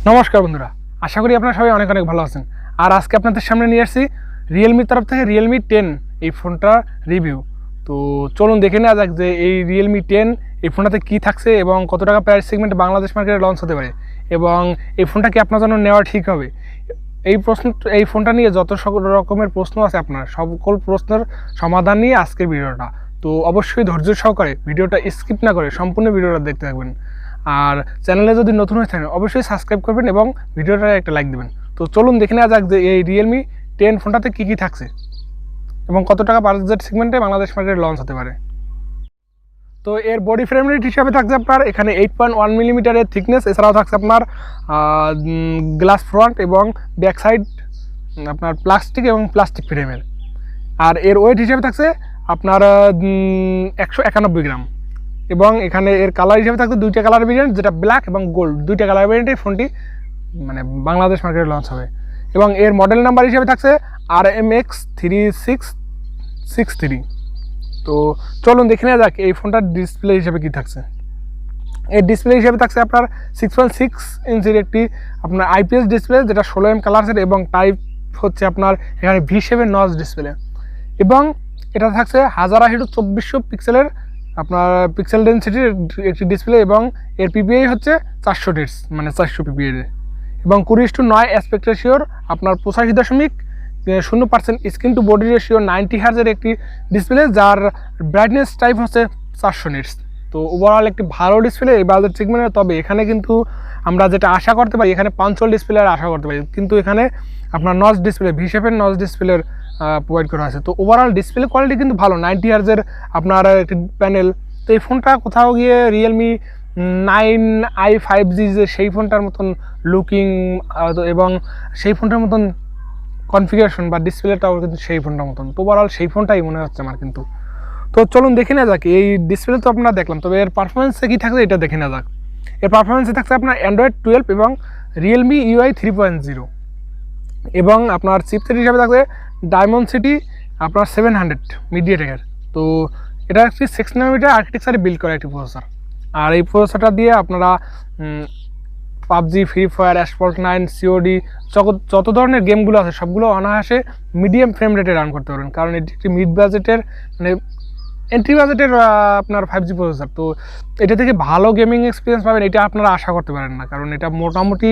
নমস্কার বন্ধুরা, আশা করি আপনারা সবাই অনেক ভালো আছেন। আর আজকে আপনাদের সামনে নিয়ে আসছি রিয়েলমির তরফ থেকে রিয়েলমি 10 এই ফোনটার রিভিউ। তো চলুন দেখে নেওয়া যাক যে এই রিয়েলমি 10 এই ফোনটাতে কী থাকছে এবং কত টাকা প্রাইস সেগমেন্টে বাংলাদেশ মার্কেটে লঞ্চ হতে পারে এবং এই ফোনটা কি আপনার জন্য নেওয়া ঠিক হবে। এই ফোনটা নিয়ে যত রকমের প্রশ্ন আছে আপনার সকল প্রশ্নের সমাধান নিয়ে আজকের ভিডিওটা। তো অবশ্যই ধৈর্য সহকারে ভিডিওটা স্কিপ না করে সম্পূর্ণ ভিডিওটা দেখতে থাকবেন। আর চ্যানেলে যদি নতুন হয়ে থাকেন অবশ্যই সাবস্ক্রাইব করবেন এবং ভিডিওটা একটা লাইক দেবেন। তো চলুন দেখে নেওয়া যাক যে এই রিয়েলমি 10 ফোনটাতে কী থাকছে এবং কত টাকা বাজেট সেগমেন্টে বাংলাদেশ মার্কেটে লঞ্চ হতে পারে। তো এর বডি ফ্রেম রেট হিসাবে থাকছে আপনার এখানে 8.1 মিলিমিটারের থিকনেস, এছাড়াও থাকছে আপনার গ্লাস ফ্রন্ট এবং ব্যাক সাইড আপনার প্লাস্টিক এবং প্লাস্টিক ফ্রেমের। আর এর ওয়েট হিসাবে থাকছে আপনার 191 গ্রাম এবং এখানে এর কালার হিসেবে থাকছে দুইটা কালার ভেরিয়েন্ট, যেটা ব্ল্যাক এবং গোল্ড, দুইটা কালার ভেরিয়েন্টে ফোনটি মানে বাংলাদেশ মার্কেটে লঞ্চ হবে। এবং এর মডেল নাম্বার হিসেবে থাকছে RMX 3663। তো চলুন দেখে নেওয়া যাক এই ফোনটার ডিসপ্লে হিসেবে কী থাকছে। এর ডিসপ্লে হিসেবে থাকছে আপনার 6.6 ইঞ্চির একটি আপনার IPS ডিসপ্লে, যেটা 16mm কালার সেট এবং টাইপ হচ্ছে আপনার এখানে V7 নচ ডিসপ্লে। এবং এটা থাকছে 1080x2400 পিক্সেলের আপনার পিক্সেল ডেন্সিটির একটি ডিসপ্লে এবং এর PPI হচ্ছে 400 নিটস, মানে 400 PPI এবং 20:9 অ্যাসপেক্ট রেশিওর আপনার 85.0% স্ক্রিন টু বডি রেশিও 90 হার্জের একটি ডিসপ্লে, যার ব্রাইটনেস টাইপ হচ্ছে 400 নিটস। তো ওভারঅল একটি ভালো ডিসপ্লে এই বাজেট সেগমেন্টে। তবে এখানে কিন্তু আমরা যেটা আশা করতে পারি, এখানে পাঞ্চুয়াল ডিসপ্লে আশা করতে পারি, কিন্তু এখানে আপনার নচ ডিসপ্লে V7 নচ ডিসপ্লের প্রোভাইড করা আছে। তো ওভারঅল ডিসপ্লে কোয়ালিটি কিন্তু ভালো, 90 হার্জের আপনার একটি প্যানেল। তো এই ফোনটা কোথাও গিয়ে রিয়েলমি 9i 5G যে সেই ফোনটার মতন লুকিং এবং সেই ফোনটার মতন কনফিগারেশন বা ডিসপ্লেটাও কিন্তু সেই ফোনটার মতন। তো ওভারঅল সেই ফোনটাই মনে হচ্ছে আমার কিন্তু। তো চলুন দেখে নেওয়া যাক। এই ডিসপ্লে তো আপনারা দেখলাম, তবে এর পারফরমেন্সে কী থাকছে এটা দেখে নেওয়া যাক। এর পারফরমেন্সে থাকছে আপনার Android 12 এবং Realme UI 3.0 এবং আপনার চিপসেট হিসাবে থাকছে Dimensity আপনার 700 MediaTek। তো এটা একটি 6 nanometer আর্কিটেকচারে বিল্ড করা একটি প্রসেসর। আর এই প্রসেসরটা দিয়ে আপনারা PUBG, free fire, Asphalt 9, COD যত ধরনের গেমগুলো আছে সবগুলো অনায়াসে মিডিয়াম ফ্রেম রেটে রান করতে পারবেন, কারণ এটি একটি মিড বাজেটের মানে এন্ট্রি বাজেটের আপনার 5G প্রসেসর। তো এটা থেকে ভালো গেমিং এক্সপিরিয়েন্স পাবেন এটা আপনারা আশা করতে পারেন না, কারণ এটা মোটামুটি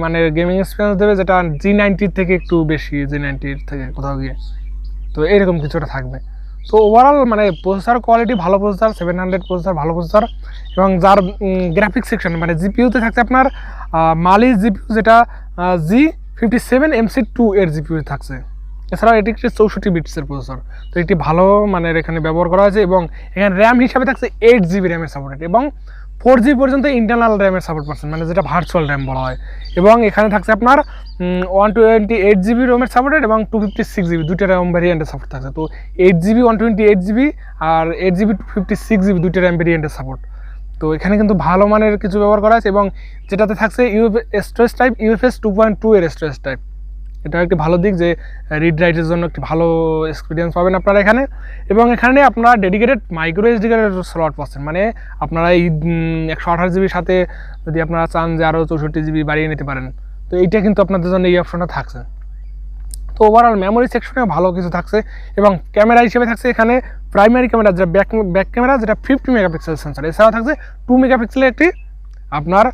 মানে গেমিং এক্সপিরিয়েন্স দেবে যেটা G90 থেকে একটু বেশি, G90 থেকে কোথাও গিয়ে। তো এরকম কিছুটা থাকবে। তো ওভারঅল মানে প্রসেসর কোয়ালিটি ভালো, প্রসেসর 700 প্রসেসর ভালো প্রসেসর। এবং যার গ্রাফিক্স সেকশন মানে জিপিইউতে থাকছে আপনার মালি জিপিইউ, যেটা G57MC2 এর জিপিইউ থাকছে। এছাড়াও এটি একটি 64 বিটসের প্রসেসর। তো এটি ভালো মানের এখানে ব্যবহার করা হয়েছে এবং এখানে র্যাম হিসাবে থাকছে 8 GB র্যামের সাপোর্টেড এবং 4G পর্যন্ত ইন্টারনাল র্যামের সাপোর্ট পাচ্ছেন, মানে যেটা ভার্চুয়াল র্যাম বলা হয়। এবং এখানে থাকছে আপনার 128 GB রোমের সাপোর্টেড এবং 256 GB দুইটা র্যাম ভ্যারিয়েন্টের সাপোর্ট থাকছে। তো 8 GB 128 GB আর 8 GB 256 GB দুইটা র্যাম ভ্যারিয়েন্টের সাপোর্ট। তো এখানে কিন্তু ভালো মানের কিছু ব্যবহার করা আছে এবং যেটাতে থাকছে স্টোরেজ টাইপ UFS 2.2 এর স্টোরেজ টাইপ। এটা একটি ভালো দিক যে রিড রাইটের জন্য একটি ভালো এক্সপিরিয়েন্স পাবেন আপনারা এখানে। এবং এখানে আপনারা ডেডিকেটেড microSDXC স্লট পাচ্ছেন, মানে আপনারা এই 128 GBর সাথে যদি আপনারা চান যে আরও 64 GB বাড়িয়ে নিতে পারেন, তো এইটা কিন্তু আপনাদের জন্য এই অপশনটা থাকছে। তো ওভারঅল মেমোরি সেকশনে ভালো কিছু থাকছে এবং ক্যামেরা হিসেবে থাকছে এখানে প্রাইমারি ক্যামেরা, যেটা ব্যাক ক্যামেরা, যেটা 50 মেগাপিক্সেল সেন্সর। এছাড়াও থাকছে 2 মেগাপিক্সেলের একটি আপনার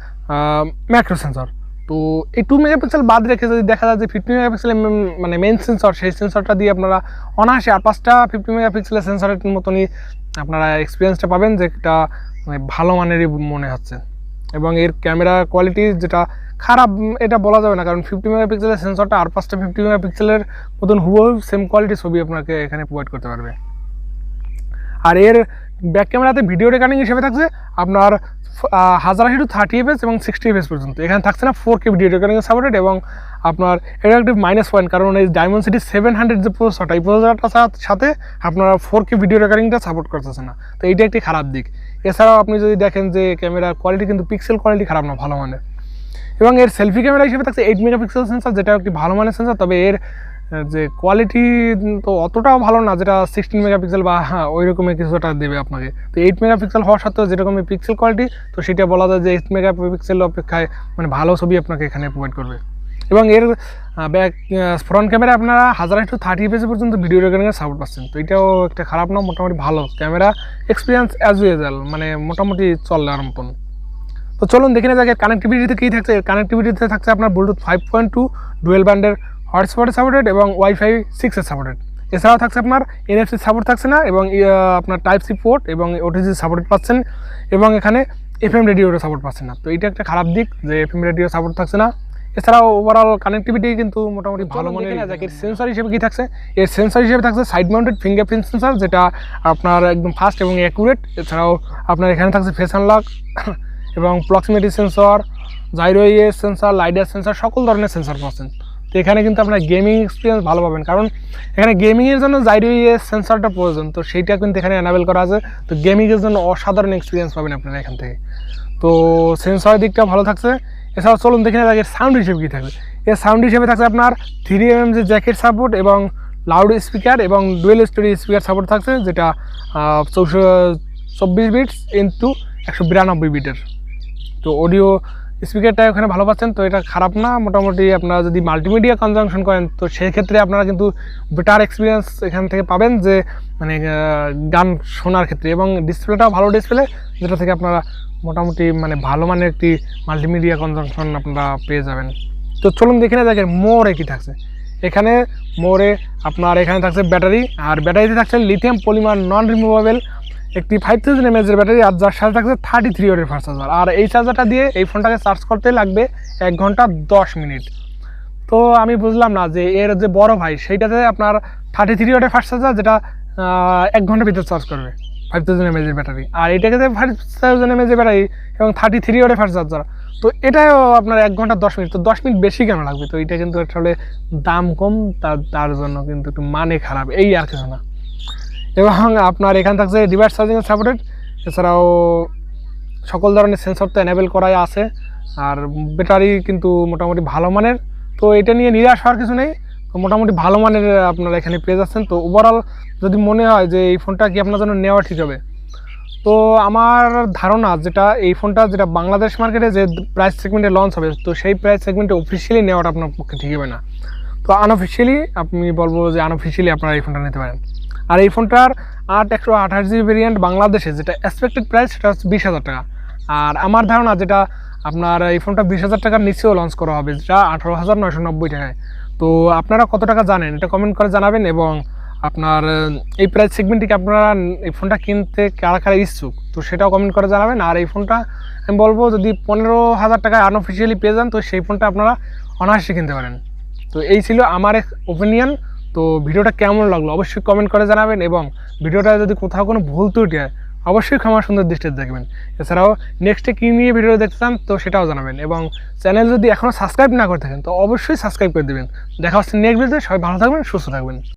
ম্যাক্রো সেন্সর। তো এই 2 মেগাপিক্সেল বাদ রেখে যদি দেখা যায় যে 50 মেগাপিক্সেলের মানে মেইন সেন্সর, সেই সেন্সরটা দিয়ে আপনারা অনায়াসে আর 5টা 50 মেগাপিক্সেলের সেন্সরের মতনই আপনারা এক্সপিরিয়েন্সটা পাবেন, যেটা মানে ভালো মানেরই মনে হচ্ছে। এবং এর ক্যামেরা কোয়ালিটি যেটা খারাপ এটা বলা যাবে না, কারণ 50 মেগাপিক্সেলের সেন্সরটা আর 5টা 50 মেগাপিক্সেলের মতন হুবহু সেম কোয়ালিটির ছবি আপনাকে এখানে প্রোভাইড করতে পারবে। আর এর ব্যাক ক্যামেরাতে ভিডিও রেকর্ডিং হিসেবে থাকছে আপনার 1080x30 fps এবং 60 fps পর্যন্ত। এখানে থাকছে না 4K ভিডিও রেকর্ডিং সাপোর্টেড এবং আপনার এটা একটি মাইনাস পয়েন্ট, কারণ এই Dimensity 700 যে প্রসেসরটা, এই প্রসেসরটার সাথে আপনারা 4K ভিডিও রেকর্ডিংটা সাপোর্ট করতেছে না। তো এইটা একটি খারাপ দিক। এছাড়াও আপনি যদি দেখেন যে ক্যামেরার কোয়ালিটি কিন্তু পিক্সেল কোয়ালিটি খারাপ না, ভালো মানের। এবং এর সেলফি ক্যামেরা হিসেবে থাকছে 8 মেগাপিক্সেল সেন্সর, যেটা একটি ভালো মানের সেন্সর। তবে এর যে কোয়ালিটি তো অতটাও ভালো না, যেটা 16 মেগাপিক্সেল বা ওই রকমের কিছুটা দেবে আপনাকে। তো 8 মেগাপিক্সেল হওয়া সত্ত্বেও যেরকমের পিক্সেল কোয়ালিটি, তো সেটা বলা যায় যে 8 মেগাপিক্সেল অপেক্ষায় মানে ভালো ছবি আপনাকে এখানে প্রোভাইড করবে। এবং এর ব্যাক ফ্রন্ট ক্যামেরা আপনারা 1080 fps পর্যন্ত ভিডিও রেকর্ডিংয়ের সাপোর্ট পাচ্ছেন। তো এটাও একটা খারাপ না, মোটামুটি ভালো ক্যামেরা এক্সপিরিয়েন্স অ্যাজ ইউজুয়াল, মানে মোটামুটি চলার মতন। তো চলুন দেখে নেওয়া যাক কানেক্টিভিটিতে কী থাকছে। কানেক্টিভিটিতে থাকছে আপনার ব্লুটুথ 5.2 ডুয়েল ব্যান্ডের হটস্পটে সাপোর্টেড এবং ওয়াইফাই 6 এর সাপোর্টেড। এছাড়াও থাকছে আপনার NFC সাপোর্ট থাকছে না, এবং আপনার টাইপ সি পোর্ট এবং ওটিজি সাপোর্ট পাচ্ছেন, এবং এখানে FM রেডিওর সাপোর্ট পাচ্ছেন না। তো এটা একটা খারাপ দিক যে FM রেডিও সাপোর্ট থাকছে না। এছাড়াও ওভারঅল কানেক্টিভিটি কিন্তু মোটামুটি ভালো মনে হয়। এর সেন্সর হিসেবে কী থাকছে, এর সেন্সর হিসেবে থাকছে সাইড মাউন্টেড ফিঙ্গারপ্রিন্ট সেন্সর, যেটা আপনার একদম ফাস্ট এবং অ্যাকুরেট। এছাড়াও আপনার এখানে থাকছে ফেস আনলক এবং proximity sensor, gyroscope sensor, lidar sensor, সকল ধরনের সেন্সর পাচ্ছেন। তো এখানে কিন্তু আপনার গেমিং এক্সপিরিয়েন্স ভালো পাবেন, কারণ এখানে গেমিংয়ের জন্য জাইরো ইএস সেন্সরটা প্রয়োজন। তো সেইটা কিন্তু এখানে এনাবেল করা আছে। তো গেমিংয়ের জন্য অসাধারণ এক্সপিরিয়েন্স পাবেন আপনারা এখান থেকে। তো সেন্সরের দিকটা ভালো থাকছে। এছাড়াও চলুন দেখে নেওয়া যাক এর সাউন্ড হিসেবে কী থাকবে। এর সাউন্ড হিসেবে থাকছে আপনার 3mm যে জ্যাকেট সাপোর্ট এবং লাউড স্পিকার এবং ডুয়েল স্টোরি স্পিকার সাপোর্ট থাকছে, যেটা 24 বিটস ইন্টু 192 বিটের। তো অডিও স্পিকারটা ওখানে ভালো পাচ্ছেন। তো এটা খারাপ না, মোটামুটি আপনারা যদি মাল্টিমিডিয়া কনজাংশন করেন তো সেক্ষেত্রে আপনারা কিন্তু বেটার এক্সপিরিয়েন্স এখান থেকে পাবেন, যে মানে গান শোনার ক্ষেত্রে। এবং ডিসপ্লেটাও ভালো ডিসপ্লে, যেটা থেকে আপনারা মোটামুটি মানে ভালো মানের একটি মাল্টিমিডিয়া কনজাংশন আপনারা পেয়ে যাবেন। তো চলুন দেখে না দেখেন মোড়ে কী থাকছে। এখানে মোড়ে আপনার এখানে থাকছে ব্যাটারি, আর ব্যাটারিতে থাকছে লিথিয়াম পলিমার নন রিমুভেবল একটি 5000 mAh ব্যাটারি, আর যার সাথে থাকছে 33 ওয়াটের ফাস্ট চার্জার। আর এই চার্জারটা দিয়ে এই ফোনটাকে চার্জ করতে লাগবে 1 ঘন্টা 10 মিনিট। তো আমি বুঝলাম না যে এর যে বড় ভাই সেইটাতে আপনার 33 ওয়াটের ফাস্ট চার্জার, যেটা 1 ঘন্টার ভিতরে চার্জ করবে 5000 mAh ব্যাটারি, আর এটাকে 5000 mAh ব্যাটারি এবং 33 ওয়াটের ফাস্ট চার্জার। তো এটাও আপনার 1 ঘন্টা 10 মিনিট। তো 10 মিনিট বেশি কেন লাগবে? তো এটা কিন্তু আসলে দাম কম, তার জন্য কিন্তু একটু মানে খারাপ, এই আর কিছু না। এবং আপনার এখানে থাকছে রিভার্স চার্জিং সাপোর্টেড। এছাড়াও সকল ধরনের সেন্সর তো এনেবেল করাই আছে, আর ব্যাটারি কিন্তু মোটামুটি ভালো মানের। তো এটা নিয়ে নিরাশ হওয়ার কিছু নেই, তো মোটামুটি ভালো মানের আপনারা এখানে পেয়ে যাচ্ছেন। তো ওভারঅল যদি মনে হয় যে এই ফোনটা কি আপনার জন্য নেওয়া ঠিক হবে, তো আমার ধারণা যেটা এই ফোনটা যেটা বাংলাদেশ মার্কেটে যে প্রাইস সেগমেন্টে লঞ্চ হবে, তো সেই প্রাইস সেগমেন্টে অফিসিয়ালি নেওয়াটা আপনার পক্ষে ঠিক হবে না। তো আনঅফিসিয়ালি আমি বলবো যে আনঅফিসিয়ালি আপনারা এই ফোনটা নিতে পারেন। আর এই ফোনটার 128GB ভেরিয়েন্ট বাংলাদেশে যেটা এক্সপেক্টেড প্রাইস, সেটা হচ্ছে 20,000 টাকা। আর আমার ধারণা যেটা আপনার এই ফোনটা 20,000 টাকার নিচেও লঞ্চ করা হবে, যেটা 18,990 টাকায়। তো আপনারা কত টাকা জানেন এটা কমেন্ট করে জানাবেন, এবং আপনার এই প্রাইস সেগমেন্টটিকে আপনারা এই ফোনটা কিনতে কারা কারা ইচ্ছুক তো সেটাও কমেন্ট করে জানাবেন। আর এই ফোনটা আমি বলবো যদি 15,000 টাকায় আনঅফিসিয়ালি পেয়ে যান, তো সেই ফোনটা আপনারা অনায়াসে কিনতে পারেন। তো এই ছিল আমার ওপিনিয়ন। তো ভিডিওটা কেমন লাগলো অবশ্যই কমেন্ট করে জানাবেন, এবং ভিডিওটা যদি কোথাও কোনো ভুল ত্রুটি হয় অবশ্যই ক্ষমা সুন্দর দৃষ্টিতে দেখবেন। এছাড়াও নেক্সটে কী নিয়ে ভিডিও দেখতে চান তো সেটাও জানাবেন, এবং চ্যানেল যদি এখনও সাবস্ক্রাইব না করে থাকেন তো অবশ্যই সাবস্ক্রাইব করে দেবেন। দেখা হচ্ছে নেক্সট ভিডিওতে। সবাই ভালো থাকবেন, সুস্থ থাকবেন।